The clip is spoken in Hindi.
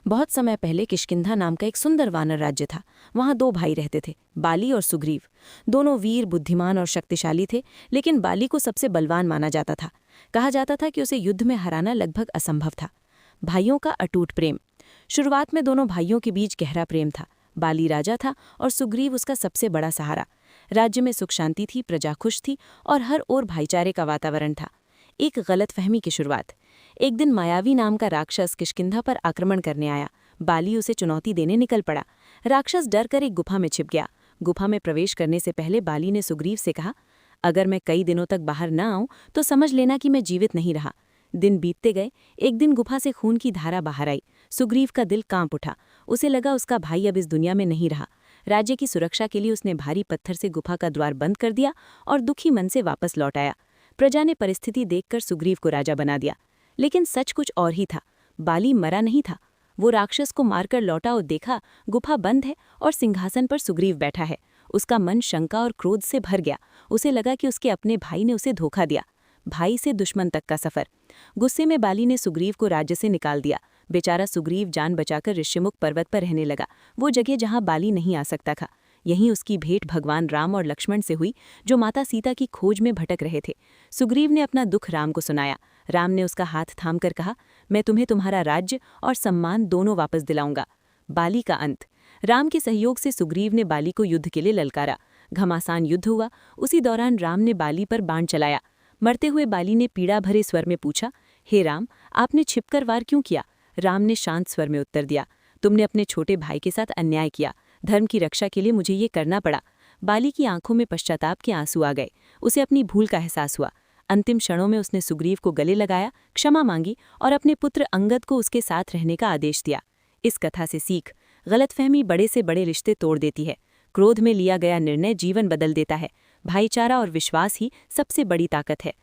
बहुत समय पहले किष्किंधा नाम का एक सुंदर वानर राज्य था। वहाँ दो भाई रहते थे, बाली और सुग्रीव। दोनों वीर, बुद्धिमान और शक्तिशाली थे, लेकिन बाली को सबसे बलवान माना जाता था। कहा जाता था कि उसे युद्ध में हराना लगभग असंभव था। भाइयों का अटूट प्रेम। शुरुआत में दोनों भाइयों के बीच गहरा प्रेम था। बाली राजा था और सुग्रीव उसका सबसे बड़ा सहारा। राज्य में सुख शांति थी, प्रजा खुश थी और हर ओर भाईचारे का वातावरण था। एक गलतफहमी की शुरुआत। एक दिन मायावी नाम का राक्षस किष्किंधा पर आक्रमण करने आया। बाली उसे चुनौती देने निकल पड़ा। राक्षस डर कर एक गुफा में छिप गया। गुफा में प्रवेश करने से पहले बाली ने सुग्रीव से कहा, अगर मैं कई दिनों तक बाहर न आऊं तो समझ लेना कि मैं जीवित नहीं रहा। दिन बीतते गए। एक दिन गुफा से खून की धारा बाहर आई। सुग्रीव का दिल कांप उठा। उसे लगा उसका भाई अब इस दुनिया में नहीं रहा। राज्य की सुरक्षा के लिए उसने भारी पत्थर से गुफा का द्वार बंद कर दिया और दुखी मन से वापस लौट आया। प्रजा ने परिस्थिति देखकर सुग्रीव को राजा बना दिया। लेकिन सच कुछ और ही था। बाली मरा नहीं था। वो राक्षस को मारकर लौटा और देखा गुफा बंद है और सिंहासन पर सुग्रीव बैठा है। उसका मन शंका और क्रोध से भर गया। उसे लगा कि उसके अपने भाई ने उसे धोखा दिया। भाई से दुश्मन तक का सफर। गुस्से में बाली ने सुग्रीव को राज्य से निकाल दिया। बेचारा सुग्रीव जान बचाकर ऋष्यमुख पर्वत पर रहने लगा, वो जगह जहां बाली नहीं आ सकता था। यहीं उसकी भेंट भगवान राम और लक्ष्मण से हुई, जो माता सीता की खोज में भटक रहे थे। सुग्रीव ने अपना दुख राम को सुनाया। राम ने उसका हाथ थामकर कहा, मैं तुम्हें तुम्हारा राज्य और सम्मान दोनों वापस दिलाऊंगा। बाली का अंत। राम के सहयोग से सुग्रीव ने बाली को युद्ध के लिए ललकारा। घमासान युद्ध हुआ। उसी दौरान राम ने बाली पर बाण चलाया। मरते हुए बाली ने पीड़ा भरे स्वर में पूछा, हे राम, आपने छिपकर वार क्यों किया? राम ने शांत स्वर में उत्तर दिया, तुमने अपने छोटे भाई के साथ अन्याय किया। धर्म की रक्षा के लिए मुझे ये करना पड़ा। बाली की आंखों में पश्चाताप के आंसू आ गए। उसे अपनी भूल का एहसास हुआ। अंतिम क्षणों में उसने सुग्रीव को गले लगाया, क्षमा मांगी और अपने पुत्र अंगद को उसके साथ रहने का आदेश दिया। इस कथा से सीख। गलतफहमी बड़े से बड़े रिश्ते तोड़ देती है। क्रोध में लिया गया निर्णय जीवन बदल देता है। भाईचारा और विश्वास ही सबसे बड़ी ताकत है।